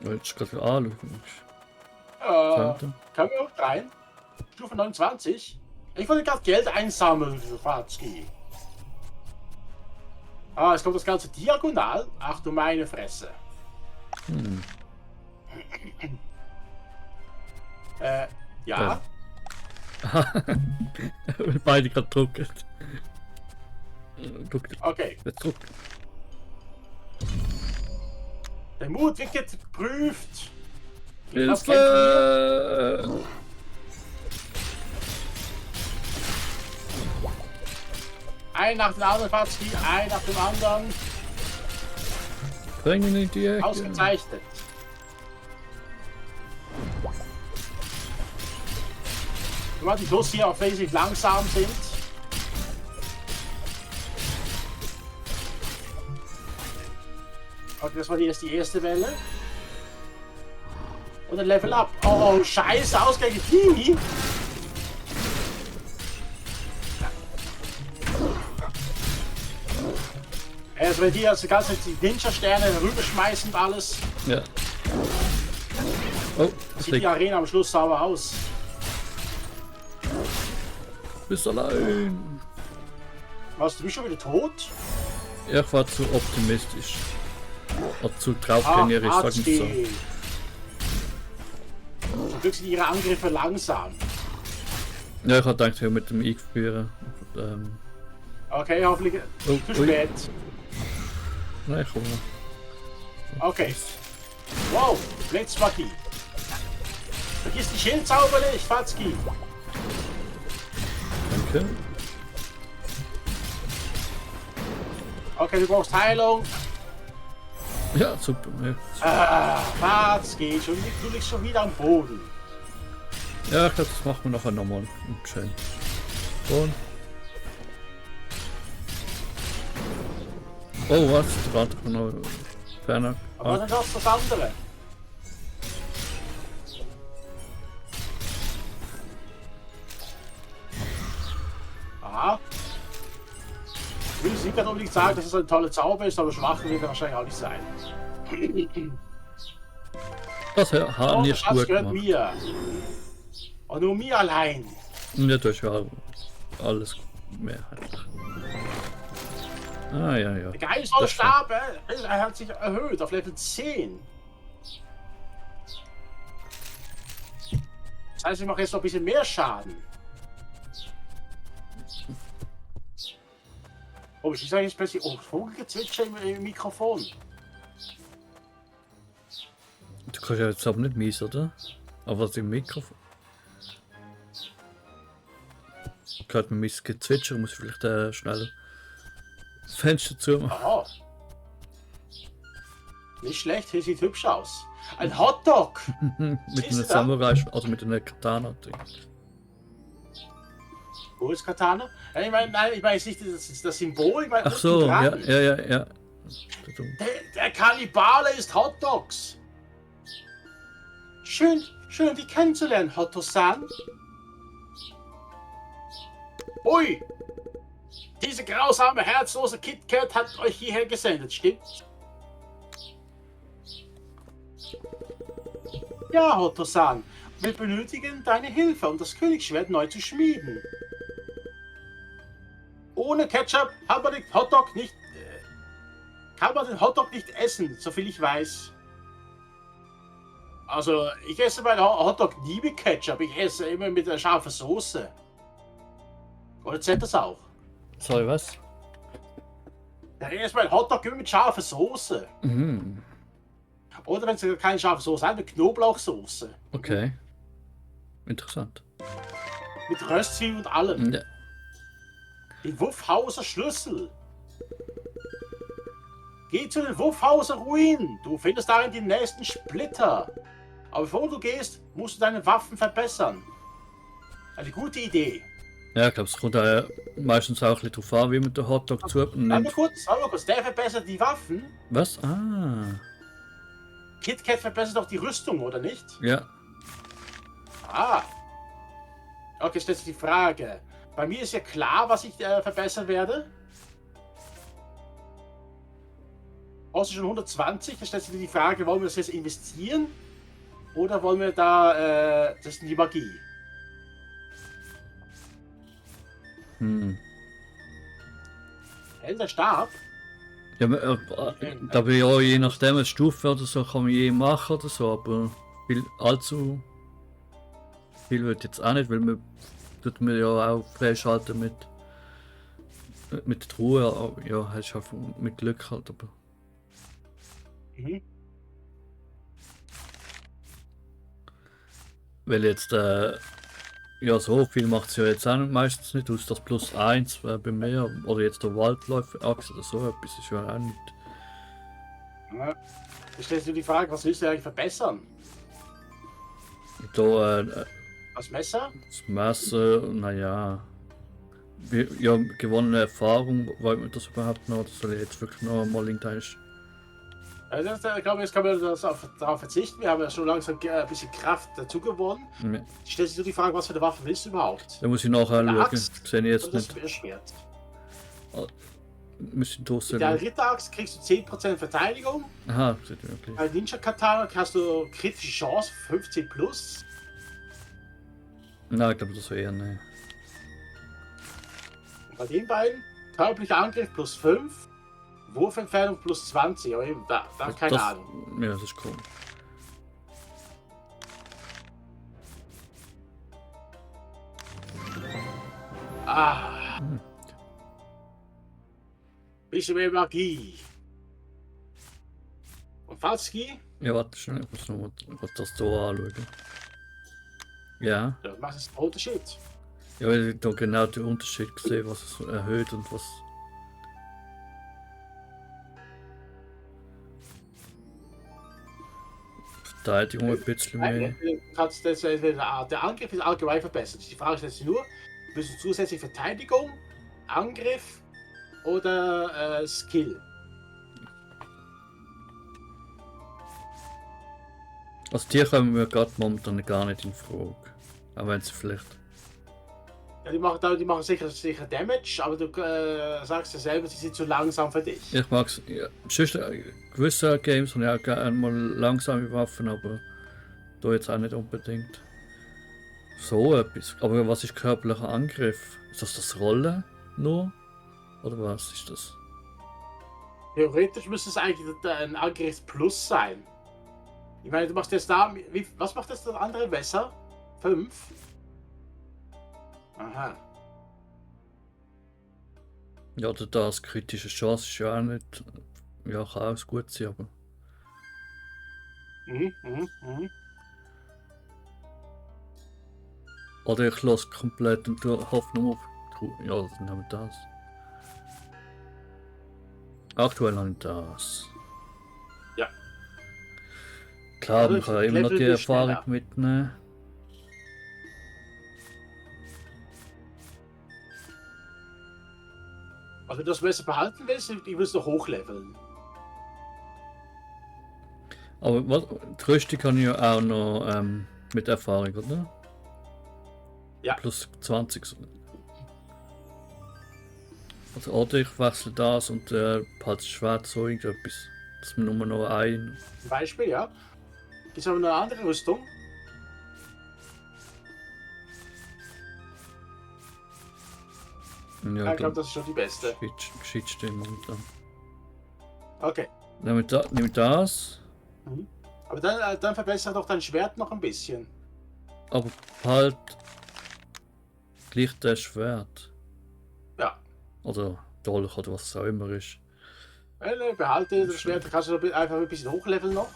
Willst du gerade anschauen? Können wir auch rein? Stufe 29. Ich wollte gerade Geld einsammeln für Fatski. Ah, es kommt das Ganze diagonal. Ach du meine Fresse. Ja. Beide gerade drucken. Okay. Jetzt druck. Der Mut wird geprüft. Hilfe! Ein nach dem anderen, Fatski, ein nach dem anderen. Bring ihn in die Ecke. Ausgezeichnet. Weil die Schuss hier auch wesentlich langsam sind. Okay, das war jetzt die erste Welle. Und ein Level Up. Oh, scheiße, ausgerechnet die. Also wenn die also ganz die Ninja-Sterne rüberschmeißen und alles, Ja. Oh, sieht die Arena am Schluss sauber aus. Bist allein. Warst du schon wieder tot? Ja, ich war zu optimistisch. Oder zu draufgängerisch, sag ich so. Zum Glück sind ihre Angriffe langsam. Ja, ich hatte gedacht, wir mit dem eingeführen. Okay, hoffentlich zu spät. Nein, komm mal. Okay. Wow, Blitzmagie. Vergiss die Schildzauber nicht, Fatski. Danke. Okay, du brauchst Heilung. Ja, super. Ja, Fatski, du liegst schon wieder am Boden. ja ich glaube, das machen wir nachher nochmal. Schön. Und. Oh, was? Warte, noch ferner. Aber dann hast du das andere. Aha. Ich will nicht unbedingt sagen, dass es ein toller Zauber ist, aber schwach wird er wahrscheinlich auch nicht sein. Das haben Oh, wir das gut gehört gemacht. mir. Und nur mir allein. Ja, du hast ja alles mehrheitlich. Ah, ja, ja. Der geheimnisvolle Stab, er hat sich erhöht auf Level 10. Das heißt, ich mache jetzt noch ein bisschen mehr Schaden. Oh, ich sage jetzt plötzlich, oh, Vogelgezwitscher im Mikrofon. Du kannst ja jetzt aber nicht mies, oder? Aber was im Mikrofon? Gehört mir mein Gezwitscher, muss ich vielleicht schnell das Fenster zu machen. Oh. Nicht schlecht, hier sieht hübsch aus. Ein Hotdog! Mit Siehst einem du da? Samurai, also mit einer Katana. Wo ist Katana? Ich meine, nein, ich meine jetzt nicht das Symbol, ich meine Ach so, unten ja, dran. ja. Der Kannibale ist Hotdogs. Schön, dich kennenzulernen, Hotto-san. Ui! Diese grausame, herzlose KitKat hat euch hierher gesendet, stimmt's? Ja, Hotto-san. Wir benötigen deine Hilfe, um das Königsschwert neu zu schmieden. Ohne Ketchup kann man den Hotdog nicht essen, soviel ich weiß. Also, ich esse meinen Hotdog nie mit Ketchup, ich esse immer mit einer scharfen Soße. Oder zählt das auch? Sorry, was? Ja, ich esse meinen Hotdog immer mit scharfer Soße. Mhm. Oder wenn es keine scharfe Soße hat, mit Knoblauchsoße. Okay. Interessant. Mit Röstzwiebeln und allem. Ja. Die Wuffhauser Schlüssel. Geh zu den Wuffhauser Ruinen. Du findest darin die nächsten Splitter. Aber bevor du gehst, musst du deine Waffen verbessern. Eine gute Idee. Ja, ich glaube, es kommt da meistens auch ein bisschen drauf an, wie man den Hotdog zu Warte mal kurz. Der verbessert die Waffen. Was? Ah. KitKat verbessert doch die Rüstung, oder nicht? Ja. Ah. Okay, stellt sich die Frage. Bei mir ist ja klar, was ich verbessern werde. Kostet schon 120. Da stellt sich die Frage, wollen wir das jetzt investieren? Oder wollen wir da, das ist die Magie. Hält der Stab? Ja, da wir ja je nachdem eine Stufe oder so kann man je machen oder so, aber allzu viel wird jetzt auch nicht, weil man tut mir ja auch freischalten mit der Truhe, ja, hast du halt mit Glück halt, aber. Weil jetzt, ja, so viel macht es ja jetzt auch meistens nicht aus, das +1 bei mir, oder jetzt der Waldläufer-Achse oder so etwas ist ja auch nicht. Ja. Da stellst du die Frage, was willst du eigentlich verbessern? Da, Das Messer? das Messer, naja. Ja, gewonnene Erfahrung, wollen wir das überhaupt noch, oder soll ich jetzt wirklich noch mal irgendein. Ich glaube, jetzt kann man darauf verzichten. Wir haben ja schon langsam ein bisschen Kraft dazu gewonnen. Ja. Stellst du die Frage, was für eine Waffe willst du überhaupt? Da muss ich nachher Eine schauen, Axt sehe ich jetzt oder nicht. das Schwert? Müssen draußen Mit der schauen. Ritteraxt kriegst du 10% Verteidigung. Aha, sieht wirklich. Bei Ninja Katana hast du kritische Chance 15 plus. Nein, ich glaube das eher nicht. Und bei den beiden körperlicher Angriff plus 5, Wurfentfernung plus 20. Aber eben, da keine Ahnung. Ja, das ist cool. Ah. Bisschen mehr Magie. Und Falski? Ja, warte schnell, ich muss noch mal das hier anschauen. Ja, Das macht es einen Unterschied. ja, weil ich da genau den Unterschied gesehen, was es erhöht und was. Verteidigung ein bisschen mehr. Der Angriff ist allgemein verbessert. Die Frage stellt sich nur, willst du zusätzlich Verteidigung, Angriff oder Skill? Also die kommen mir gerade momentan gar nicht in Frage. Auch wenn sie vielleicht. Ja, die machen sicher Damage, aber du sagst ja selber, sie sind zu langsam für dich. Ich mag es. Ja, sonst, gewisse Games habe ich auch gerne mal langsame Waffen, aber da jetzt auch nicht unbedingt. So etwas. Aber was ist körperlicher Angriff? Ist das Rollen nur? Oder was ist das? Theoretisch müsste es eigentlich ein Angriff Plus sein. Ich meine, du machst jetzt da. Was macht das andere besser? 5? Aha. Ja, oder das kritische Chance ist ja auch nicht. Ja, kann auch gut sein, aber. Mhm. Oder ich lasse komplett und hoffe nur auf. Ja, dann haben wir das. Aktuell habe ich das. Ja. Klar, Also man kann immer noch die Level ist Erfahrung schneller. mitnehmen. Also wenn du das besser behalten willst, ich will es noch hochleveln. Aber was, die Rüstung kann ich ja auch noch mit Erfahrung, oder? Ja. Plus 20. Also, oder ich wechsle das und behalte das Schwert so irgendetwas. Dass man nur noch ein. Zum Beispiel, ja. Jetzt haben wir eine andere Rüstung. Ja, Ich glaube, das ist schon die beste. Geschichte momentan. Okay. Nehme ich das, Aber dann verbessere doch dein Schwert noch ein bisschen. aber halt gleich das Schwert. Ja. Oder Dolch oder was es auch immer ist. Behalte das Schwert, dann kannst du einfach ein bisschen hochleveln noch.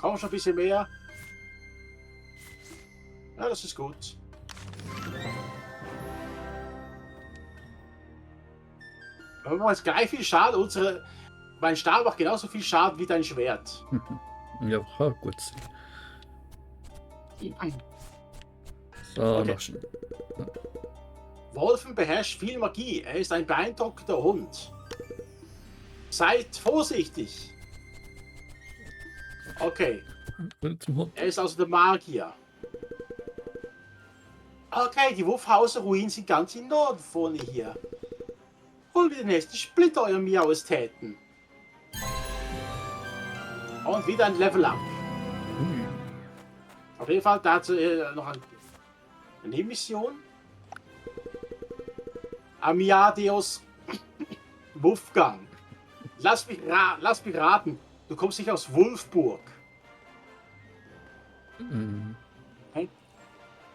Komm schon ein bisschen mehr. Ja, das ist gut. Wir machen jetzt gleich viel Schaden. Mein Stab macht genauso viel Schaden wie dein Schwert. Ja, kann gut sein. So, Okay. noch schnell. Wolfen beherrscht viel Magie. Er ist ein beeindruckender Hund. Seid vorsichtig. Okay. Zum Hund. Er ist also der Magier. Okay, die Wuffhauser-Ruinen sind ganz im Norden vorne hier. Holen wir den nächsten Splitter, euer Miaustäten. Und wieder ein Level Up. Ui. Auf jeden Fall dazu noch eine Nebenmission. Amiadeus Wolfgang. Lass mich raten. Du kommst nicht aus Wolfburg. Mhm.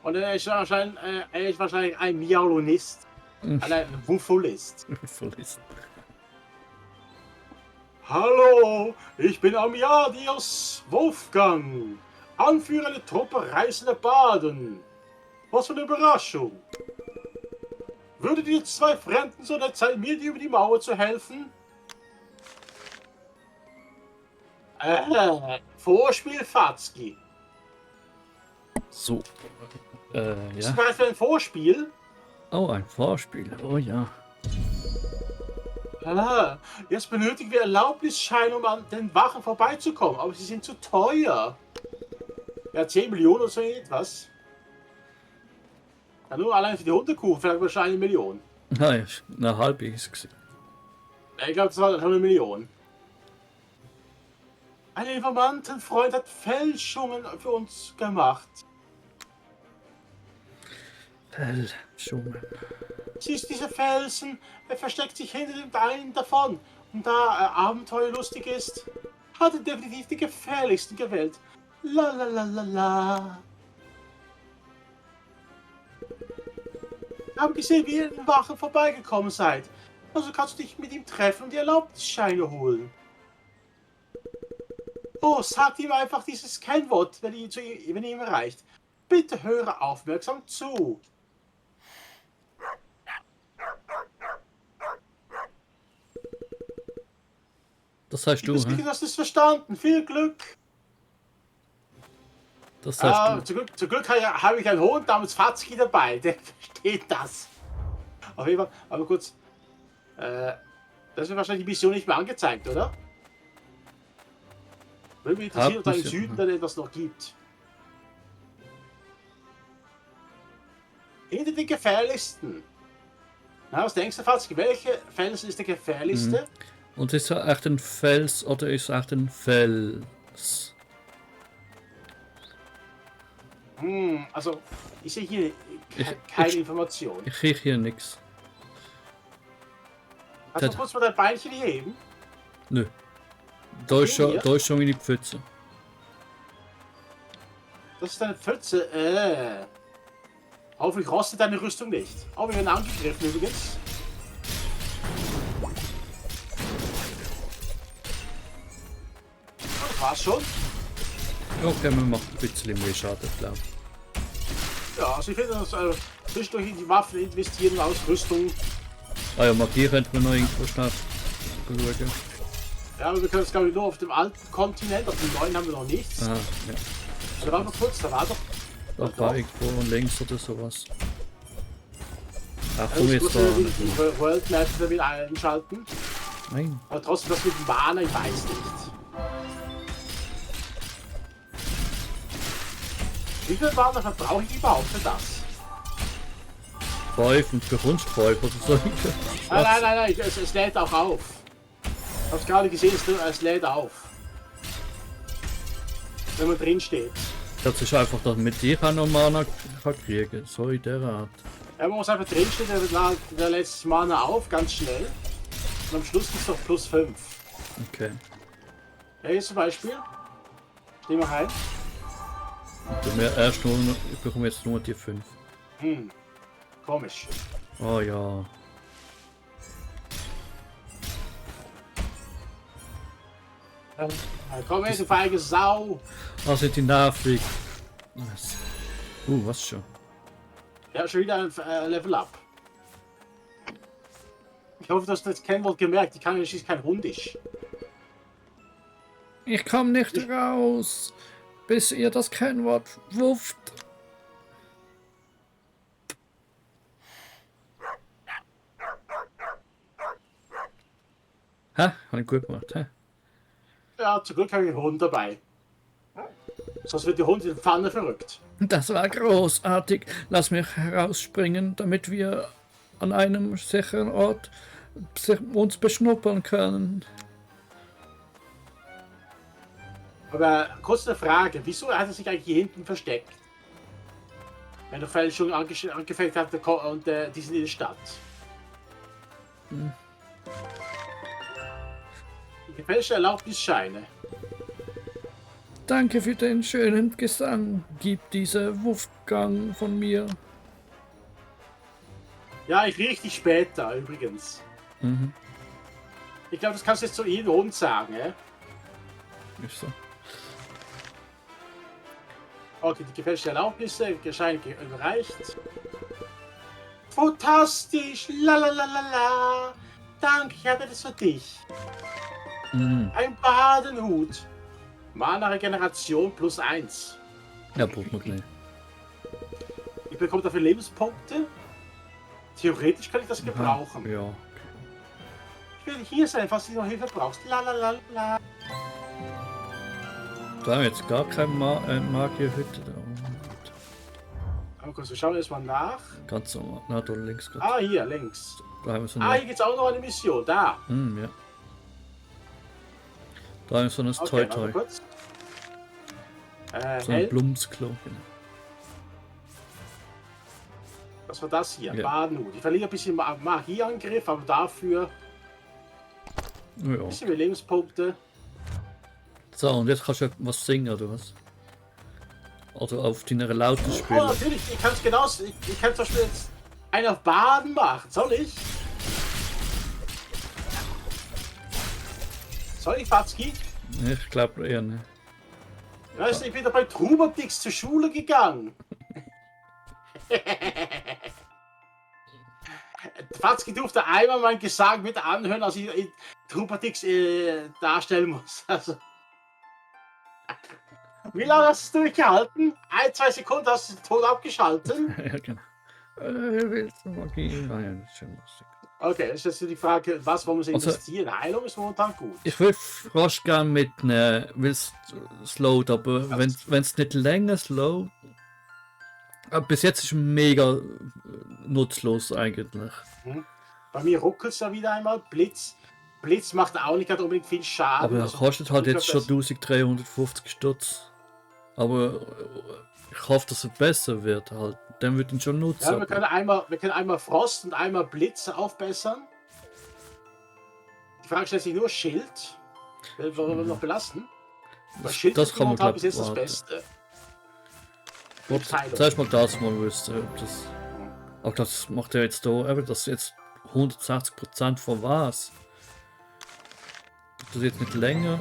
Und er ist wahrscheinlich ein Miaulonist. Ein Wuffulist. Verlist. Hallo, ich bin Amiadius Wolfgang. Anführer einer Truppe reisender Baden. Was für eine Überraschung. Würdet ihr zwei Fremden so nett sein, mir über die Mauer zu helfen? Vorspiel, Fatzki. So. Ist Ja. das für ein Vorspiel? Oh, ein Vorspiel. Oh ja. Jetzt benötigen wir Erlaubnisscheine, um an den Wachen vorbeizukommen, aber sie sind zu teuer. Ja, 10 Millionen oder so etwas. Ja, nur allein für die Hundekuchen vielleicht wahrscheinlich 1 Million. Nein, eine halbe ist es gewesen. Ja, ich glaube, das war schon 1 Million. Ein Informantenfreund hat Fälschungen für uns gemacht. Fälschungen. Siehst dieser Felsen? Er versteckt sich hinter dem einen davon. Und da er abenteuerlustig ist, hat er definitiv die gefährlichsten gewählt. La la la la la. Wir haben gesehen, wie ihr in den Wachen vorbeigekommen seid. Also kannst du dich mit ihm treffen und die Erlaubnisscheine holen. Oh, sagt ihm einfach dieses Kennwort, wenn ihr ihm erreicht. Bitte höre aufmerksam zu. Das heißt Ich du, bin sicher, hä? du hast es verstanden. Viel Glück. Das heißt du. Zum Glück habe ich einen Hund namens Fatzki dabei. Der versteht das. Auf jeden Fall, aber kurz. Das wird wahrscheinlich die Mission nicht mehr angezeigt, oder? Würde mich interessieren, ob da im Hauptmission, Süden dann etwas noch gibt. Hinter den gefährlichsten. Na, was denkst du, Fatzki? Welche Felsen ist der gefährlichste? Und ist er echt ein Fels oder ist er echt ein Fels? Also, ich sehe hier Ich- keine ich- Information. Ich krieg hier nichts. Kannst du kurz mal dein Beinchen heben? Nö. Da ist hier? schon meine Pfütze. Das ist eine Pfütze. Hoffentlich rostet deine Rüstung nicht. Oh, wir werden angegriffen übrigens. Das war's schon. Okay, man macht ein bisschen mehr Schaden, glaube ich. Ja, also ich finde, dass zwischendurch in die Waffen investieren aus Rüstung. Ah ja, Magie könnte man noch irgendwo schnell schauen. Ja, aber wir können es glaube ich nur auf dem alten Kontinent, auf dem neuen haben wir noch nichts. Aha, ja. Da war noch kurz, da war doch. Da war irgendwo links oder sowas. Ach, Ich komm muss jetzt da. die World Map damit einschalten. Nein. Aber trotzdem das mit dem Mana, ich weiß nicht. Wie viel Mana verbrauche ich überhaupt für das? 5 und bekommst 5 oder so. Nein, es lädt auch auf. Ich hab's gerade gesehen, es lädt auf. Wenn man drin steht. Das ist einfach, dass mit dir auch noch Mana kann kriegen. So in der Art. Ja, man muss einfach drin stehen, der lädt das Mana auf, ganz schnell. Und am Schluss ist noch plus 5. Okay. Ja, hier zum Beispiel. Steh mal rein. Ich bekomme jetzt nur die 5. Komisch. Oh ja. Komm her, du feige Sau. Ah, sind die nervig. Was? Was schon? Ja, schon wieder ein Level Up. Ich hoffe, dass du das Kennwort gemerkt. Ich kann ja schließlich kein Hundisch. Ich komme nicht raus, bis ihr das Kennwort wufft. Hä? Hab ich gut gemacht, hä? Ja, zum Glück habe ich einen Hund dabei. Sonst wird der Hund in die Pfanne verrückt. Das war großartig. Lass mich herausspringen, damit wir an einem sicheren Ort uns beschnuppern können. Aber kurz eine Frage, wieso hat er sich eigentlich hier hinten versteckt? Wenn der Fälschung angefängt hat und die sind in der Stadt. Die gefälschte Erlaubnisscheine. Danke für den schönen Gesang. Gib diese Wolfgang von mir. Ja, ich riech dich später übrigens. Mhm. Ich glaube, das kannst du jetzt zu jedem Hund sagen, eh? Ist so. Okay, die gefälschte Erlaubnis, Schein überreicht. Fantastisch! Lalalala! Danke, ich hatte das für dich. Mhm. Ein Badenhut. Mana Regeneration +1. Ja, braucht man gleich. Ich bekomme dafür Lebenspunkte. Theoretisch kann ich das gebrauchen. Ja. Ich werde hier sein, falls du noch Hilfe brauchst. Lalalala. Da haben wir jetzt gar keine Magierhütte da. Aber kurz, wir schauen erstmal nach. Ganz normal. Na, da links gerade. Ah, hier, links. Da haben wir so Ah, eine. hier gibt es auch noch eine Mission. Da. Ja. Da haben wir so ein Okay, Toi warte Toi. kurz. So ein Hell. Blumsklo. Genau. Was war das hier? Ja. Badenhut. Ich verliere ein bisschen Magieangriff, aber dafür Ja. ein bisschen mehr Lebenspunkte. So, und jetzt kannst du was singen, oder was? Oder auf deiner Laute Oh, spielen. natürlich, ich kann es genauso. Ich kann zum Beispiel jetzt einen auf Baden machen. Soll ich? Soll ich, Fatzki? Ich glaube eher nicht. Weißt du, ich bin doch bei Trubadix zur Schule gegangen. Fatzki durfte einmal meinen Gesang mit anhören, als ich Trubadix darstellen muss. Also. Wie lange hast du durchgehalten? 1-2 Sekunden hast du den Ton abgeschaltet. Ja, genau. Willst du Magie? Ah, ja, das ist schon lustig. Okay, das ist jetzt die Frage, was wollen wir Also- investieren? Heilung ist momentan gut. Ich will fast gern mitnehmen, weil es slowt, aber wenn es nicht länger slowt. Aber bis jetzt ist mega nutzlos eigentlich. Bei mir ruckelt es ja wieder einmal. Blitz. Blitz macht auch nicht gerade unbedingt viel Schaden. Aber er Also, kostet halt ich jetzt glaub, schon 1350 Stutz. Aber ich hoffe, dass er besser wird halt. Dann wird ihn schon nutzen. Ja, wir können einmal Frost und einmal Blitz aufbessern. Die Frage stellt sich nur Schild. Wollen wir noch belasten? Weil Schild Das ist kann man, momentan glaub bis ich, jetzt das warten. Beste. Gut, Heilung. zuerst mal das mal wüsste. Ob das, auch das macht er jetzt da, eben das jetzt 160% von was? Das jetzt nicht länger.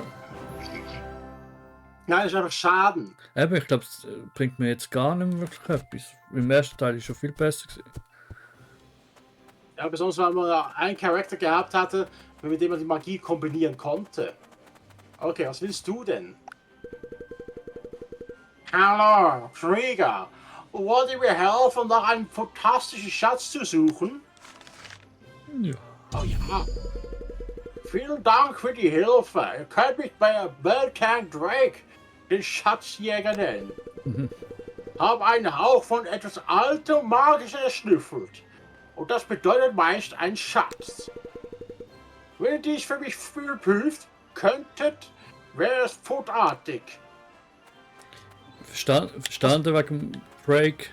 Nein, das ist einfach Schaden. Eben, ich glaube, es bringt mir jetzt gar nicht mehr wirklich etwas. Im ersten Teil ist schon viel besser gewesen. Ja, besonders weil man einen Charakter gehabt hatte, mit dem man die Magie kombinieren konnte. Okay, was willst du denn? Hallo, Krieger. Wollt ihr mir helfen, nach einem fantastischen Schatz zu suchen? Ja. Oh ja. Vielen Dank für die Hilfe. Ihr könnt mich bei Beltank Drake, den Schatzjäger, nennen. Hab einen Hauch von etwas Altem Magisches erschnüffelt. Und das bedeutet meist ein Schatz. Wenn ihr dies für mich prüft könntet, wäre es futartig. Verstanden wegen Break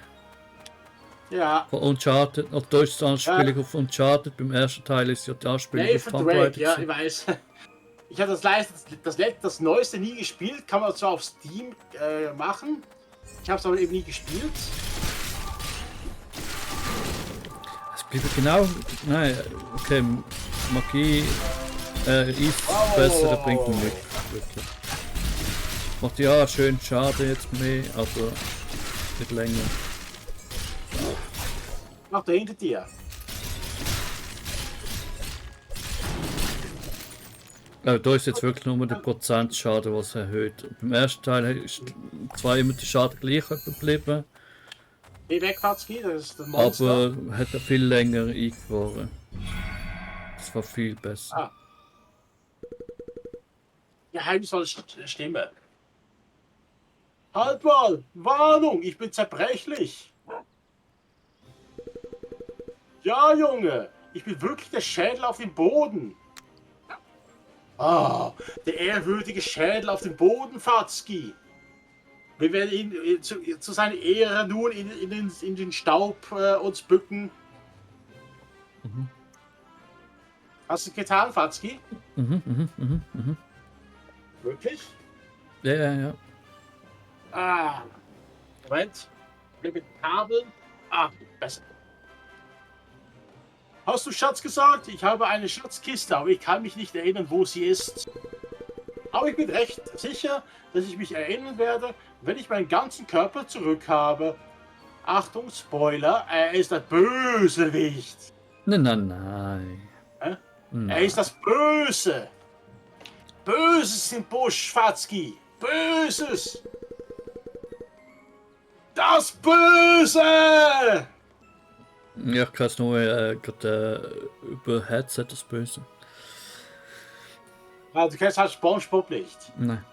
Ja, von Uncharted. Noch Deutsch die Anspielung auf Uncharted. Beim ersten Teil ist ja die Anspielung auf Nathan Tomb Drake, Raider ja, gewesen. ich weiß. Ich habe das Neueste nie gespielt, kann man zwar auf Steam machen. Ich habe es aber eben nie gespielt. Es bleibt genau. Nein, okay, Magie ist Oh, besser, oh, bringt oh, mir oh. nichts. Wirklich. Macht ja schön schade jetzt mehr, aber nicht länger. Mach da hinter dir. Da ist jetzt wirklich nur der Prozentschaden, was erhöht. Beim ersten Teil ist zwar immer der Schaden gleich geblieben, Geh weg, Fatzki, das ist das Monster. aber hat er viel länger eingefahren. Das war viel besser. Ah. Geheimnis soll stimmen. Halt mal! Warnung! Ich bin zerbrechlich! Ja, Junge! Ich bin wirklich der Schädel auf dem Boden! Ah, der ehrwürdige Schädel auf dem Boden, Fatzki! Wir werden ihn zu seiner Ehre nun in den Staub uns bücken. Mhm. Hast du es getan, Fatzki? Mhm. Wirklich? Ja. Ah, Moment. Mit Kabeln. Ah, besser. Hast du Schatz gesagt? Ich habe eine Schatzkiste, aber ich kann mich nicht erinnern, wo sie ist. Aber ich bin recht sicher, dass ich mich erinnern werde, wenn ich meinen ganzen Körper zurück habe. Achtung, Spoiler, er ist der Bösewicht. Nein. Er Nein. ist das Böse. Böses im Busch, Fatzki. Böses. Das Böse! Ja, ich kann es nur gerade über Headset das Böse. Ja, du kennst halt SpongeBob nicht. Nein.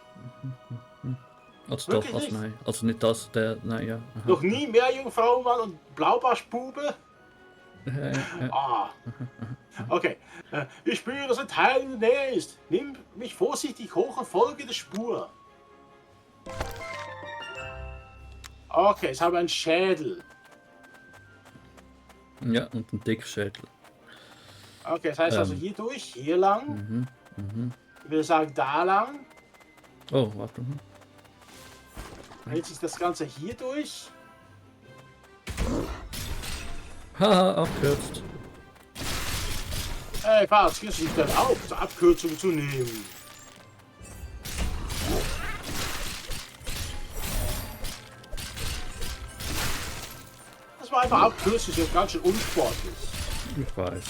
Also Wirklich doch, also nicht? nein. Also nicht das, der, nein, ja. Aha. Noch nie Meerjungfrauenmann und Blaubarschbube? Ja. Ah. Okay. Ich spüre, dass ein Teil in der Nähe ist. Nimm mich vorsichtig hoch und folge der Spur. Okay, ich habe einen Schädel. Ja, und ein Dickschädel. Okay, das heißt also hier durch, hier lang. Ich würde sagen, da lang. Oh, warte mal. Hält sich das Ganze hier durch. Haha, abkürzt. Hey, Fahrt, hier sich dann auch zur Abkürzung zu nehmen. Das war einfach abkürzlich und ganz schön unsportlich. Ich weiß.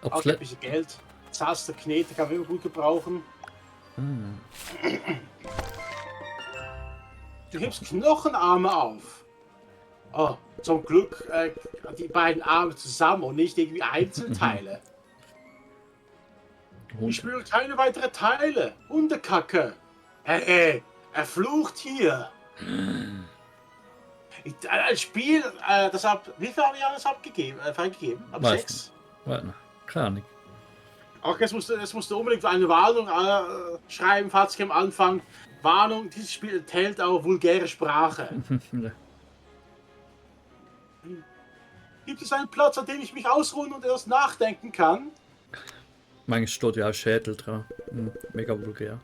Ob's Okay, ein bisschen Geld. Zaster Knete kann man immer gut gebrauchen. Du hebst Knochenarme auf. Oh, zum Glück die beiden Arme zusammen und nicht irgendwie Einzelteile. Ich spüre keine weiteren Teile. Hundekacke. Hey, er flucht hier. Ein Spiel, wie viel habe ich alles freigegeben? Ab Weiß 6? Warte, keine Ahnung. Okay, jetzt musst du unbedingt eine Warnung schreiben, Fatzke am Anfang. Warnung, dieses Spiel enthält auch vulgäre Sprache. Ja. Gibt es einen Platz, an dem ich mich ausruhen und etwas nachdenken kann? Manchmal steht ja auch Schädel dran. Mega vulgär.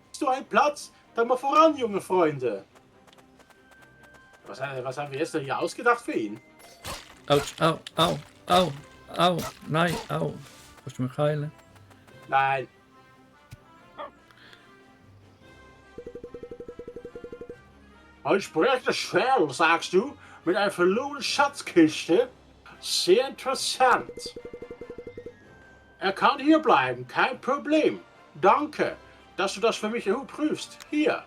Bist du einen Platz? Dann mal voran, junge Freunde. Was haben wir jetzt denn hier ausgedacht für ihn? Autsch, au, nein, au. Kannst du mich heilen? Nein. Ein sprechender Schädel, sagst du? Mit einer verlorenen Schatzkiste? Sehr interessant. Er kann hier bleiben, kein Problem. Danke, dass du das für mich prüfst. Hier.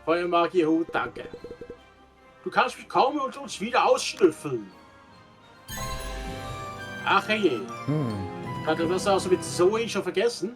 Feuermagier-Hut, danke. Du kannst mich kaum und uns wieder ausschnüffeln. Ach je. Hatte das also mit Zoe schon vergessen?